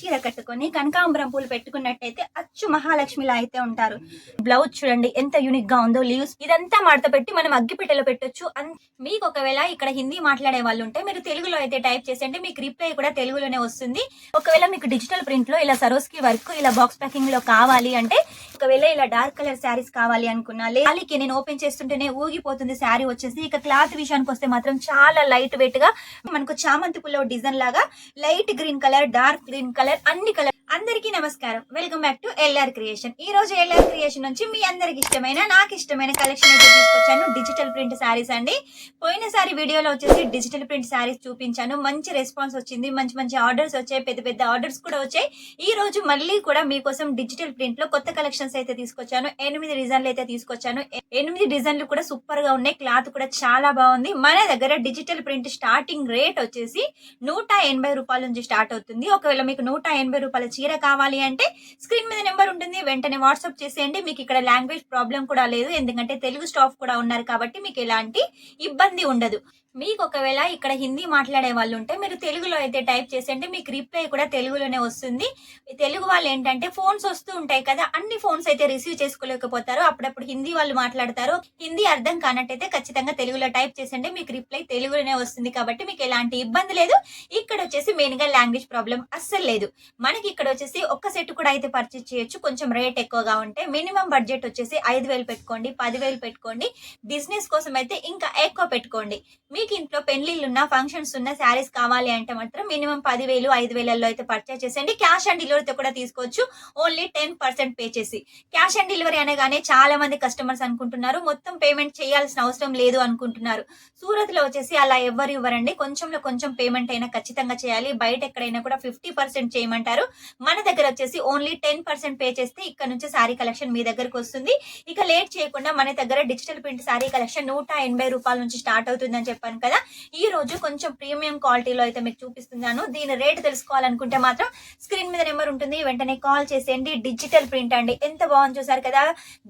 చీర కట్టుకొని కనకాంబరం పూలు పెట్టుకున్నట్టయితే అచ్చు మహాలక్ష్మిలా అయితే ఉంటారు. బ్లౌజ్ చూడండి ఎంత యూనిక్ గా ఉందో, లీవ్స్ ఇదంతా మడత పెట్టి మనం అగ్గిపెట్టెలో పెట్టొచ్చు. మీకు ఒకవేళ ఇక్కడ హిందీ మాట్లాడే వాళ్ళు ఉంటే మీరు తెలుగులో అయితే టైప్ చేసేయండి, మీకు రిప్లై కూడా తెలుగులోనే వస్తుంది. ఒకవేళ మీకు డిజిటల్ ప్రింట్ లో ఇలా సరోస్కి వర్క్ ఇలా బాక్స్ ప్యాకింగ్ లో కావాలి అంటే, ఒకవేళ ఇలా డార్క్ కలర్ శారీస్ కావాలి అనుకున్నా, లేకి నేను ఓపెన్ చేస్తుంటేనే ఊగిపోతుంది శారీ వచ్చేసి. ఇక క్లాత్ విషయానికి వస్తే మాత్రం చాలా లైట్ వెయిట్ గా మనకు చామంతి పుల్ల డిజైన్ లాగా light green colour, dark green colour, అన్ని కలర్. అందరికీ నమస్కారం, welcome back to LR creation. ఈ రోజు ఎల్ఆర్ క్రియేషన్ నుంచి మీ అందరికి ఇష్టమైన, నాకు ఇష్టమైన కలెక్షన్ అయితే తీసుకొచ్చాను. డిజిటల్ ప్రింట్ శారీస్ అండి. పోయినసారి వీడియోలో వచ్చేసి డిజిటల్ ప్రింట్ శారీస్ చూపించాను, మంచి రెస్పాన్స్ వచ్చింది, మంచి మంచి ఆర్డర్స్ వచ్చాయి, పెద్ద పెద్ద ఆర్డర్స్ కూడా వచ్చాయి. ఈ రోజు మళ్ళీ కూడా మీకోసం డిజిటల్ ప్రింట్ లో కొత్త కలెక్షన్స్ అయితే తీసుకొచ్చాను. 8 డిజైన్లు అయితే తీసుకొచ్చాను. 8 డిజైన్లు కూడా సూపర్ గా ఉన్నాయి, క్లాత్ కూడా చాలా బాగుంది. మన దగ్గర డిజిటల్ ప్రింట్ స్టార్టింగ్ రేట్ వచ్చేసి 180 రూపాయల నుంచి స్టార్ట్ అవుతుంది. ఒకవేళ మీకు 180 రూపాయల చీర కావాలి అంటే స్క్రీన్ మీద నెంబర్ ఉంటుంది, వెంటనే వాట్సాప్ చేసేయండి. మీకు ఇక్కడ లాంగ్వేజ్ ప్రాబ్లం కూడా లేదు, ఎందుకంటే తెలుగు స్టాఫ్ కూడా ఉన్నారు కాబట్టి మీకు ఎలాంటి ఇబ్బంది ఉండదు. మీకు ఒకవేళ ఇక్కడ హిందీ మాట్లాడే వాళ్ళు ఉంటే మీరు తెలుగులో అయితే టైప్ చేసేయండి, మీకు రిప్లై కూడా తెలుగులోనే వస్తుంది. తెలుగు వాళ్ళు ఏంటంటే ఫోన్స్ వస్తూ ఉంటాయి కదా, అన్ని ఫోన్స్ అయితే రిసీవ్ చేసుకోలేకపోతారు, అప్పుడప్పుడు హిందీ వాళ్ళు మాట్లాడతారు. హిందీ అర్థం కానట్టయితే ఖచ్చితంగా తెలుగులో టైప్ చేసేయండి, మీకు రిప్లై తెలుగులోనే వస్తుంది కాబట్టి మీకు ఎలాంటి ఇబ్బంది లేదు. ఇక్కడ వచ్చేసి మెయిన్ గా లాంగ్వేజ్ ప్రాబ్లం అస్సలు లేదు. మనకి ఇక్కడ వచ్చేసి ఒక్క సెట్ కూడా అయితే పర్చేస్ చేయొచ్చు, కొంచెం రేట్ ఎక్కువగా ఉంటే. మినిమం బడ్జెట్ వచ్చేసి 5,000 పెట్టుకోండి, 10,000 పెట్టుకోండి. బిజినెస్ కోసం అయితే ఇంకా ఎక్కువ పెట్టుకోండి. మీకు ఇంట్లో పెళ్లిళ్ళు ఉన్న, ఫంక్షన్స్ ఉన్న శారీస్ కావాలి అంటే మాత్రం మినిమం 10,000, 5,000 అయితే పర్చేస్ చేసేయండి. క్యాష్ ఆన్ డెలివరీతో కూడా తీసుకోవచ్చు, ఓన్లీ 10% పే చేసి. క్యాష్ ఆన్ డెలివరీ అనగానే చాలా మంది కస్టమర్స్ అనుకుంటున్నారు మొత్తం పేమెంట్ చేయాల్సిన అవసరం లేదు అనుకుంటున్నారు. సూరత్ లో వచ్చేసి అలా ఎవరు ఇవ్వరండి, కొంచెంలో కొంచెం పేమెంట్ అయినా ఖచ్చితంగా చేయాలి. బయట ఎక్కడైనా కూడా 50% చేయమంటారు. మన దగ్గర వచ్చేసి ఓన్లీ 10% పే చేస్తే ఇక్కడ నుంచి శారీ కలెక్షన్ మీ దగ్గరకు వస్తుంది. ఇక లేట్ చేయకుండా మన దగ్గర డిజిటల్ ప్రింట్ శారీ కలెక్షన్ 180 రూపాయల నుంచి స్టార్ట్ అవుతుందని చెప్పాను కదా. ఈ రోజు కొంచెం ప్రీమియం క్వాలిటీలో అయితే మీకు చూపిస్తున్నాను. దీని రేట్ తెలుసుకోవాలనుకుంటే మాత్రం స్క్రీన్ మీద నెంబర్ ఉంటుంది, వెంటనే కాల్ చేసేయండి. డిజిటల్ ప్రింట్ అండి, ఎంత బాగుంది చూసారు కదా.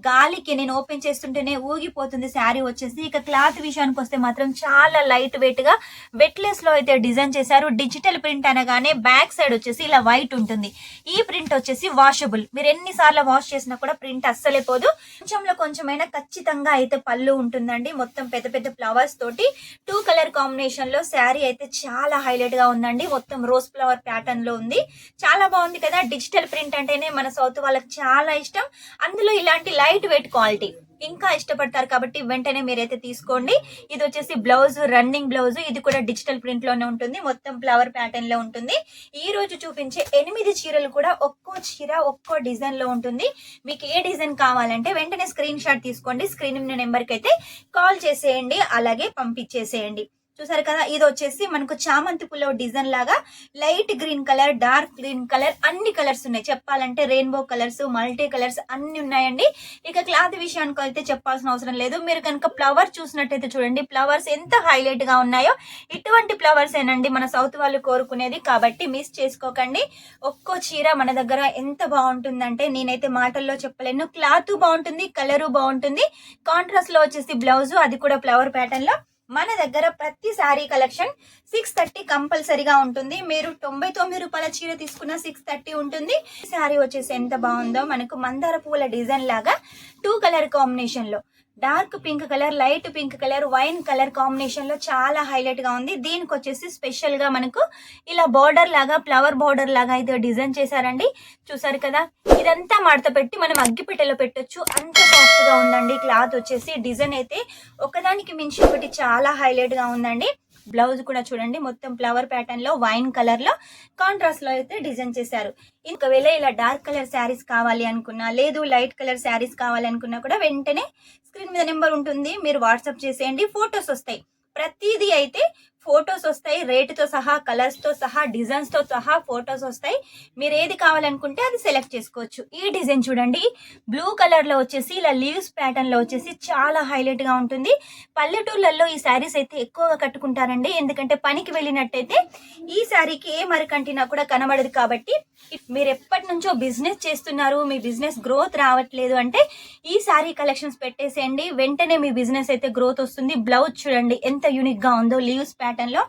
గాలికి నేను ఓపెన్ చేస్తుంటేనే ఊగిపోతుంది శారీ వచ్చేసి. ఇక క్లాత్ విషయానికి వస్తే మాత్రం చాలా లైట్ వెయిట్ గా వెట్లెస్ లో అయితే డిజైన్ చేశారు. డిజిటల్ ప్రింట్ అనగానే బ్యాక్ సైడ్ వచ్చేసి ఇలా వైట్ ఉంటుంది. ఈ ప్రింట్ వచ్చేసి వాషబుల్, మీరు ఎన్నిసార్లు వాష్ చేసినా కూడా ప్రింట్ అస్సలే పోదు. కొంచెంలో కొంచెమైనా ఖచ్చితంగా అయితే పళ్ళు ఉంటుందండి. మొత్తం పెద్ద పెద్ద ఫ్లవర్స్ తోటి 2 కలర్ కాంబినేషన్ లో శారీ అయితే చాలా హైలైట్ గా ఉందండి. మొత్తం రోజ్ ఫ్లవర్ ప్యాటర్న్ లో ఉంది, చాలా బాగుంది కదా. డిజిటల్ ప్రింట్ అంటేనే మన సౌత్ వాళ్ళకి చాలా ఇష్టం, అందులో ఇలాంటి లైట్ వెయిట్ క్వాలిటీ ఇంకా ఇష్టపడతారు కాబట్టి వెంటనే మీరైతే తీసుకోండి. ఇది వచ్చేసి బ్లౌజ్, రన్నింగ్ బ్లౌజ్, ఇది కూడా డిజిటల్ ప్రింట్ లోనే ఉంటుంది, మొత్తం ఫ్లవర్ ప్యాటర్న్ లో ఉంటుంది. ఈ రోజు చూపించే 8 చీరలు కూడా ఒక్కో చీర ఒక్కో డిజైన్ లో ఉంటుంది. మీకు ఏ డిజైన్ కావాలంటే వెంటనే స్క్రీన్ షాట్ తీసుకోండి, స్క్రీన్ నెంబర్ కి అయితే కాల్ చేసేయండి, అలాగే పంపించేసేయండి. చూసారు కదా, ఇది వచ్చేసి మనకు చామంతి పుల్ల డిజైన్ లాగా light green colour, dark green colour, అన్ని కలర్స్ ఉన్నాయి. చెప్పాలంటే రెయిన్బో కలర్స్, మల్టీ కలర్స్ అన్ని ఉన్నాయండి. ఇక క్లాత్ విషయానికి అయితే చెప్పాల్సిన అవసరం లేదు. మీరు కనుక ఫ్లవర్ చూసినట్టయితే చూడండి, ఫ్లవర్స్ ఎంత హైలైట్ గా ఉన్నాయో. ఇటువంటి ఫ్లవర్స్ ఏనండి మన సౌత్ వాళ్ళు కోరుకునేది, కాబట్టి మిస్ చేసుకోకండి. ఒక్కో చీర మన దగ్గర ఎంత బాగుంటుందంటే నేనైతే మాటల్లో చెప్పలేను. క్లాత్ బాగుంటుంది, కలరు బాగుంటుంది. కాంట్రాస్ట్ లో వచ్చేసి బ్లౌజ్, అది కూడా ఫ్లవర్ ప్యాటర్న్ లో. మన దగ్గర ప్రతి శారీ కలెక్షన్ 630 కంపల్సరీగా ఉంటుంది. మీరు 99 రూపాయల చీర తీసుకున్న 630 ఉంటుంది. శారీ వచ్చేసి ఎంత బాగుందో, మనకు మందార పూల డిజైన్ లాగా 2 కలర్ కాంబినేషన్ లో, dark pink colour, light pink colour, wine colour combination లో చాలా హైలైట్ గా ఉంది. దీనికి వచ్చేసి స్పెషల్ గా మనకు ఇలా బార్డర్ లాగా, ఫ్లవర్ బార్డర్ లాగా అయితే డిజైన్ చేశారండి. చూసారు కదా, ఇదంతా మడత పెట్టి మనం అగ్గిపెట్టెలో పెట్టొచ్చు, అంత సాఫ్ట్ గా ఉందండి. క్లాత్ వచ్చేసి డిజైన్ అయితే ఒకదానికి మించి ఒకటి చాలా హైలైట్ గా ఉందండి. బ్లౌజ్ కూడా చూడండి, మొత్తం ఫ్లవర్ ప్యాటర్న్ లో వైన్ కలర్ లో కాంట్రాస్ట్ లో అయితే డిజైన్ చేశారు. ఒకవేళ ఇలా డార్క్ కలర్ శారీస్ కావాలి అనుకున్నా, లేదు లైట్ కలర్ శారీస్ కావాలి అనుకున్నా కూడా వెంటనే స్క్రీన్ మీద నెంబర్ ఉంటుంది, మీరు వాట్సాప్ చేసేయండి. ఫొటోస్ వస్తాయి, ప్రతిదీ అయితే ఫొటోస్ వస్తాయి, రేటుతో సహా, కలర్స్ తో సహా, డిజైన్స్ తో సహా ఫొటోస్ వస్తాయి. మీరు ఏది కావాలనుకుంటే అది సెలెక్ట్ చేసుకోవచ్చు. ఈ డిజైన్ చూడండి, బ్లూ కలర్ లో వచ్చేసి ఇలా లీవ్స్ ప్యాటర్న్ లో వచ్చేసి చాలా హైలైట్ గా ఉంటుంది. పల్లెటూర్లలో ఈ శారీస్ అయితే ఎక్కువగా కట్టుకుంటారండి, ఎందుకంటే పనికి వెళ్ళినట్టయితే ఈ శారీకి ఏ మరకంటినా కూడా కనబడదు. కాబట్టి మీరు ఎప్పటి నుంచో బిజినెస్ చేస్తున్నారు, మీ బిజినెస్ గ్రోత్ రావట్లేదు అంటే ఈ శారీ కలెక్షన్స్ పెట్టేసేయండి, వెంటనే మీ బిజినెస్ అయితే గ్రోత్ వస్తుంది. బ్లౌజ్ చూడండి ఎంత యూనిక్ గా ఉందో, లీవ్స్ ప్యాటర్న్ లో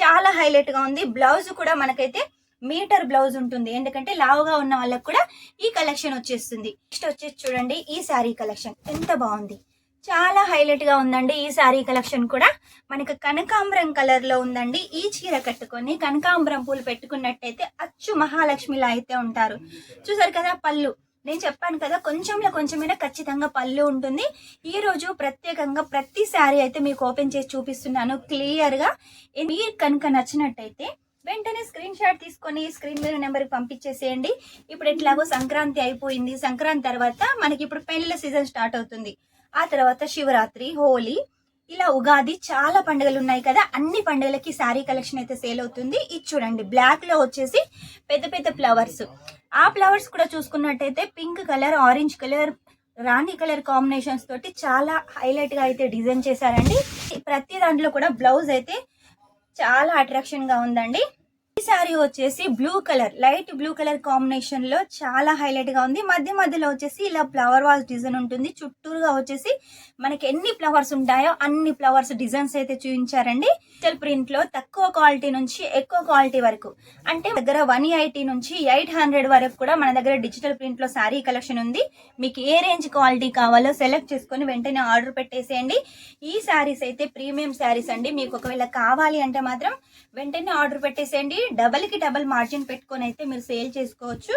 చాలా హైలైట్ గా ఉంది. బ్లౌజ్ కూడా మనకైతే మీటర్ బ్లౌజ్ ఉంటుంది, ఎందుకంటే లావుగా ఉన్న వాళ్ళకి కూడా ఈ కలెక్షన్ వచ్చేస్తుంది. నెక్స్ట్ వచ్చేసి చూడండి ఈ శారీ కలెక్షన్ ఎంత బాగుంది, చాలా హైలైట్ గా ఉందండి. ఈ శారీ కలెక్షన్ కూడా మనకి కనకాంబరం కలర్ లో ఉందండి. ఈ చీర కట్టుకొని కనకాంబరం పూలు పెట్టుకున్నట్టయితే అచ్చు మహాలక్ష్మిలా అయితే ఉంటారు. చూసారు కదా పళ్ళు, నేను చెప్పాను కదా కొంచెంలో కొంచెమైనా ఖచ్చితంగా పళ్ళు ఉంటుంది. ఈ రోజు ప్రత్యేకంగా ప్రతి శారీ అయితే మీకు ఓపెన్ చేసి చూపిస్తున్నాను క్లియర్ గా. మీరు కనుక నచ్చినట్టయితే వెంటనే స్క్రీన్ షాట్ తీసుకొని స్క్రీన్ మీద నెంబర్కి పంపించేసేయండి. ఇప్పుడు ఎట్లాగో సంక్రాంతి అయిపోయింది, సంక్రాంతి తర్వాత మనకి ఇప్పుడు పెళ్లిళ్ళ సీజన్ స్టార్ట్ అవుతుంది. ఆ తర్వాత శివరాత్రి, హోలీ, ఇలా ఉగాది, చాలా పండుగలు ఉన్నాయి కదా. అన్ని పండుగలకి శారీ కలెక్షన్ అయితే సేల్ అవుతుంది. ఇది చూడండి బ్లాక్ లో వచ్చేసి పెద్ద పెద్ద ఫ్లవర్స్, ఆ ఫ్లవర్స్ కూడా చూసుకున్నట్టయితే పింక్ కలర్, ఆరెంజ్ కలర్, రాణి కలర్ కాంబినేషన్స్ తోటి చాలా హైలైట్ గా అయితే డిజైన్ చేశారండి. ప్రతి దాంట్లో కూడా బ్లౌజ్ అయితే చాలా అట్రాక్షన్ గా ఉందండి. ఈ శారీ వచ్చేసి blue colour, light blue colour combination లో చాలా హైలైట్ గా ఉంది. మధ్య మధ్యలో వచ్చేసి ఇలా ఫ్లవర్ వాజ్ డిజైన్ ఉంటుంది. చుట్టూరుగా వచ్చేసి మనకి ఎన్ని ఫ్లవర్స్ ఉంటాయో అన్ని ఫ్లవర్స్ డిజైన్స్ అయితే చూపించారండి. డిజిటల్ ప్రింట్ లో తక్కువ క్వాలిటీ నుంచి ఎక్కువ క్వాలిటీ వరకు, అంటే దగ్గర 180 నుంచి 800 వరకు కూడా మన దగ్గర డిజిటల్ ప్రింట్ లో శారీ కలెక్షన్ ఉంది. మీకు ఏ రేంజ్ క్వాలిటీ కావాలో సెలెక్ట్ చేసుకొని వెంటనే ఆర్డర్ పెట్టేసేయండి. ఈ శారీస్ అయితే ప్రీమియం శారీస్ అండి. మీకు ఒకవేళ కావాలి అంటే మాత్రం వెంటనే ఆర్డర్ పెట్టేసేయండి. డబల్ కి డబల్ మార్జిన్ పెట్టుకొని అయితే మీరు సేల్ చేసుకోవచ్చు.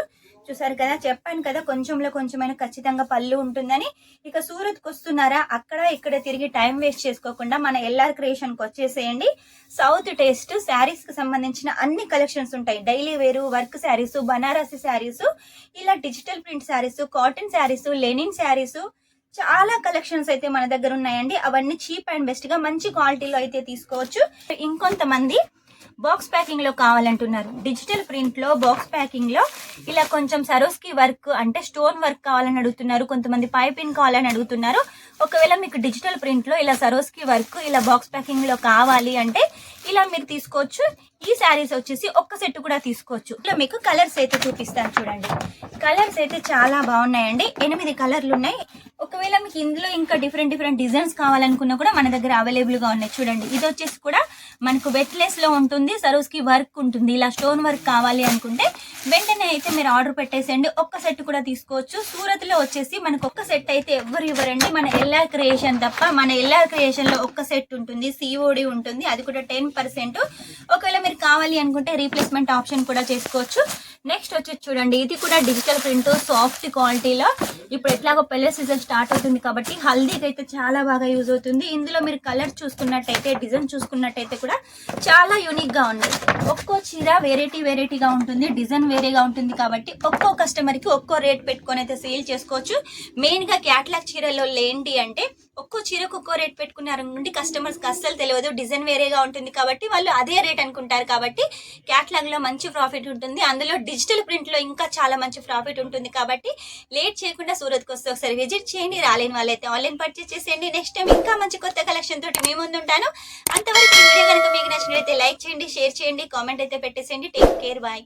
చూసారు కదా, చెప్పాను కదా కొంచెంలో కొంచెమైనా ఖచ్చితంగా పళ్ళు ఉంటుందని. ఇక సూరత్కి వస్తున్నారా, అక్కడ ఇక్కడ తిరిగి టైం వేస్ట్ చేసుకోకుండా మన ఎల్ఆర్ క్రియేషన్ కి వచ్చేసేయండి. సౌత్ టేస్ట్ శారీస్ కి సంబంధించిన అన్ని కలెక్షన్స్ ఉంటాయి. డైలీ వేరు, వర్క్ శారీస్, బనారసి శారీస్, ఇలా digital print saris, cotton saris, linen saris, చాలా కలెక్షన్స్ అయితే మన దగ్గర ఉన్నాయండి. అవన్నీ చీప్ అండ్ బెస్ట్ గా మంచి క్వాలిటీలో అయితే తీసుకోవచ్చు. ఇంకొంతమంది బాక్స్ ప్యాకింగ్ లో కావాలంటున్నారు. డిజిటల్ ప్రింట్ లో బాక్స్ ప్యాకింగ్ లో ఇలా కొంచెం సరోస్కి వర్క్ అంటే స్టోన్ వర్క్ కావాలని అడుగుతున్నారు, కొంతమంది పైపింగ్ కావాలని అడుగుతున్నారు. ఒకవేళ మీకు డిజిటల్ ప్రింట్ లో ఇలా సరోస్కి వర్క్ ఇలా బాక్స్ ప్యాకింగ్ లో కావాలి అంటే ఇలా మీరు తీసుకోవచ్చు. ఈ శారీస్ వచ్చేసి ఒక్క సెట్ కూడా తీసుకోవచ్చు. ఇలా మీకు కలర్స్ అయితే చూపిస్తాను చూడండి. కలర్స్ అయితే చాలా బాగున్నాయండి. 8 కలర్లు ఉన్నాయి. ఒకవేళ మీకు ఇందులో ఇంకా డిఫరెంట్ డిజైన్స్ కావాలనుకున్నా కూడా మన దగ్గర అవైలబుల్ గా ఉన్నాయి. చూడండి ఇది వచ్చేసి కూడా మనకు వెట్లెస్ లో ఉంటుంది, సరోస్కి వర్క్ ఉంటుంది. ఇలా స్టోన్ వర్క్ కావాలి అనుకుంటే వెంటనే అయితే మీరు ఆర్డర్ పెట్టేసేయండి. ఒక్క సెట్ కూడా తీసుకోవచ్చు. సూరత్ లో వచ్చేసి మనకు ఒక్క సెట్ అయితే ఎవరు ఇవ్వరండి, మన ఎల్ఆర్ క్రియేషన్ తప్ప. మన ఎల్ఆర్ క్రియేషన్ లో ఒక్క సెట్ ఉంటుంది, సిఓడి ఉంటుంది, అది కూడా 10%. ఒకవేళ మీరు కావాలి అనుకుంటే రీప్లేస్మెంట్ ఆప్షన్ కూడా చేసుకోవచ్చు. నెక్స్ట్ వచ్చేసి చూడండి ఇది కూడా డిజిటల్ ప్రింట్, సాఫ్ట్ క్వాలిటీలో. ఇప్పుడు ఎట్లాగో పెళ్లి సీజన్ స్టార్ట్ అవుతుంది కాబట్టి హల్దీకి అయితే చాలా బాగా యూజ్ అవుతుంది. ఇందులో మీరు కలర్ చూసుకున్నట్టయితే, డిజైన్ చూసుకున్నట్టయితే కూడా చాలా యూనిక్ గా ఉన్నాయి. ఒక్కో చీర వెరైటీగా ఉంటుంది, డిజైన్ వేరేగా ఉంటుంది కాబట్టి ఒక్కో కస్టమర్ కి ఒక్కో రేట్ పెట్టుకొని అయితే సేల్ చేసుకోవచ్చు. మెయిన్ గా క్యాటలాగ్ చీరలో ఏంటి అంటే ఒక్కో చీరకు ఒక్కో రేట్ పెట్టుకున్నారు నుండి కస్టమర్స్ కి అస్సలు తెలియదు. డిజైన్ వేరేగా ఉంటుంది కాబట్టి వాళ్ళు అదే రేట్ అనుకుంటారు. కాబట్టి క్యాటలాగ్ లో మంచి ప్రాఫిట్ ఉంటుంది, అందులో డిజిటల్ ప్రింట్ లో ఇంకా చాలా మంచి ప్రాఫిట్ ఉంటుంది. కాబట్టి లేట్ చేయకుండా సూరత్కి వస్తే ఒకసారి విజిట్ చేయండి. రాలేని వాళ్ళైతే ఆన్లైన్ పర్చేస్ చేసేయండి. నెక్స్ట్ టైం ఇంకా మంచి కొత్త కలెక్షన్ తోటి మీ ముందు ఉంటాను. అంతవరకు ఈ వీడియో కనుక మీకు నచ్చినట్లయితే లైక్ చేయండి, షేర్ చేయండి, కామెంట్ అయితే పెట్టేసేయండి. Take care, bye.